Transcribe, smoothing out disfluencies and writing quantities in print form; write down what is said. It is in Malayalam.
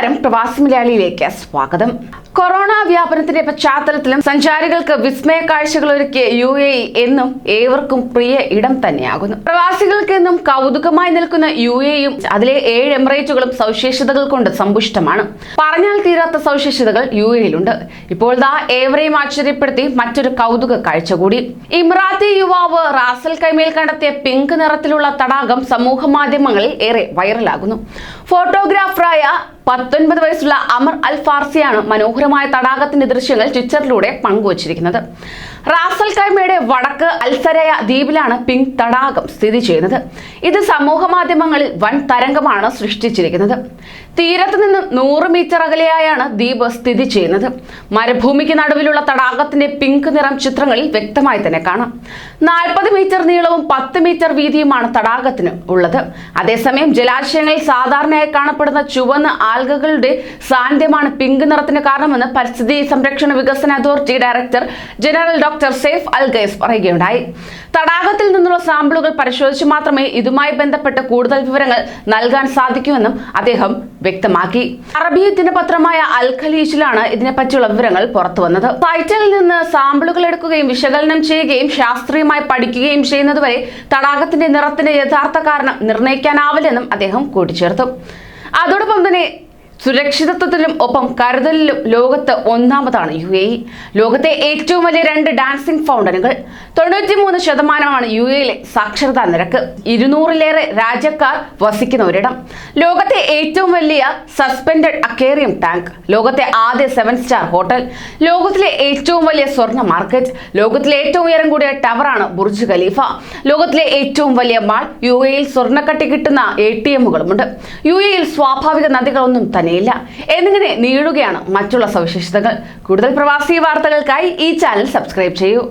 നമസ്കാരം, പ്രവാസി മലയാളിയിലേക്ക് സ്വാഗതം. കൊറോണ വ്യാപനത്തിന്റെ പശ്ചാത്തലത്തിലും സഞ്ചാരികൾക്ക് വിസ്മയ കാഴ്ചകളൊരുക്കിയ UAE എന്നും ഏവർക്കും പ്രിയ ഇടം തന്നെയാകുന്നു. പ്രവാസികൾക്ക് എന്നും കൗതുകമായി നിൽക്കുന്ന UAEയും അതിലെ 7 എമിറേറ്റുകളും സവിശേഷതകൾ കൊണ്ട് സമ്പുഷ്ടമാണ്. പറഞ്ഞാൽ തീരാത്ത സവിശേഷതകൾ UAEയിലുണ്ട്. ഇപ്പോൾ ഏവരെയും ആശ്ചര്യപ്പെടുത്തി മറ്റൊരു കൗതുക കാഴ്ച കൂടി. ഇമറാത്തി യുവാവ് റാസൽ കൈമയിൽ കണ്ടെത്തിയ പിങ്ക് നിറത്തിലുള്ള തടാകം സമൂഹ മാധ്യമങ്ങളിൽ ഏറെ വൈറലാകുന്നു. ഫോട്ടോഗ്രാഫറായ 19 വയസ്സുള്ള അമർ അൽ ഫാർസിയാണ് മനോഹരമായ തടാകത്തിന്റെ ദൃശ്യങ്ങൾ ട്വിറ്ററിലൂടെ പങ്കുവച്ചിരിക്കുന്നത്. റാസൽ കൈമയുടെ വടക്ക് അൽസരയ ദ്വീപിലാണ് പിങ്ക് തടാകം സ്ഥിതി ചെയ്യുന്നത്. ഇത് സമൂഹ മാധ്യമങ്ങളിൽ വൻ തരംഗമാണ് സൃഷ്ടിച്ചിരിക്കുന്നത്. തീരത്ത് നിന്ന് 100 മീറ്റർ അകലെയായാണ് ദ്വീപ് സ്ഥിതി ചെയ്യുന്നത്. മരുഭൂമിക്ക് നടുവിലുള്ള തടാകത്തിന്റെ പിങ്ക് നിറം ചിത്രങ്ങളിൽ വ്യക്തമായി തന്നെ കാണാം. 40 മീറ്റർ നീളവും 10 മീറ്റർ വീതിയുമാണ് തടാകത്തിന് ഉള്ളത്. അതേസമയം ജലാശയങ്ങളിൽ സാധാരണയായി കാണപ്പെടുന്ന ചുവന്ന ആൽഗകളുടെ സാന്നിധ്യമാണ് പിങ്ക് നിറത്തിന് കാരണമെന്ന് പരിസ്ഥിതി സംരക്ഷണ വികസന authority director general doctor Saif al Ghais പറയുകയുണ്ടായി. തടാകത്തിൽ നിന്നുള്ള സാമ്പിളുകൾ പരിശോധിച്ച് മാത്രമേ ഇതുമായി ബന്ധപ്പെട്ട് കൂടുതൽ വിവരങ്ങൾ നൽകാൻ സാധിക്കൂവെന്നും അദ്ദേഹം വ്യക്തമാക്കി. അറബി ദിനപത്രമായ അൽ ഖലീജിലാണ് ഇതിനെപ്പറ്റിയുള്ള വിവരങ്ങൾ പുറത്തു വന്നത്. സൈറ്റിൽ നിന്ന് സാമ്പിളുകൾ എടുക്കുകയും വിശകലനം ചെയ്യുകയും ശാസ്ത്രീയമായി പഠിക്കുകയും ചെയ്യുന്നതുവരെ തടാകത്തിന്റെ നിറത്തിന്റെ യഥാർത്ഥ കാരണം നിർണ്ണയിക്കാനാവില്ലെന്നും അദ്ദേഹം കൂട്ടിച്ചേർത്തു. അതോടൊപ്പം തന്നെ സുരക്ഷിതത്വത്തിലും ഒപ്പം കരുതലിലും ലോകത്ത് ഒന്നാമതാണ് UAE. ലോകത്തെ ഏറ്റവും വലിയ 2 ഡാൻസിംഗ് ഫൗണ്ടനുകൾ. 93% UAEയിലെ സാക്ഷരതാ നിരക്ക്. 200-ലേറെ രാജ്യക്കാർ വസിക്കുന്ന ഒരിടം. ലോകത്തെ ഏറ്റവും വലിയ സസ്പെൻഡഡ് അക്വേറിയം ടാങ്ക്. ലോകത്തെ ആദ്യ 7 സ്റ്റാർ ഹോട്ടൽ. ലോകത്തിലെ ഏറ്റവും വലിയ സ്വർണ്ണ മാർക്കറ്റ്. ലോകത്തിലെ ഏറ്റവും ഉയരം കൂടിയ ടവറാണ് ബുർജ് ഖലീഫ. ലോകത്തിലെ ഏറ്റവും വലിയ മാൾ. UAEയിൽ സ്വർണ്ണക്കട്ടി കിട്ടുന്ന ATMകളുമുണ്ട്. UAEയിൽ സ്വാഭാവിക നദികളൊന്നും തന്നെയില്ല. എന്നിങ്ങനെ നീളുകയാണ് മറ്റുള്ള സവിശേഷതകൾ. കൂടുതൽ പ്രവാസി വാർത്തകൾക്കായി ഈ ചാനൽ സബ്സ്ക്രൈബ് ചെയ്യൂ.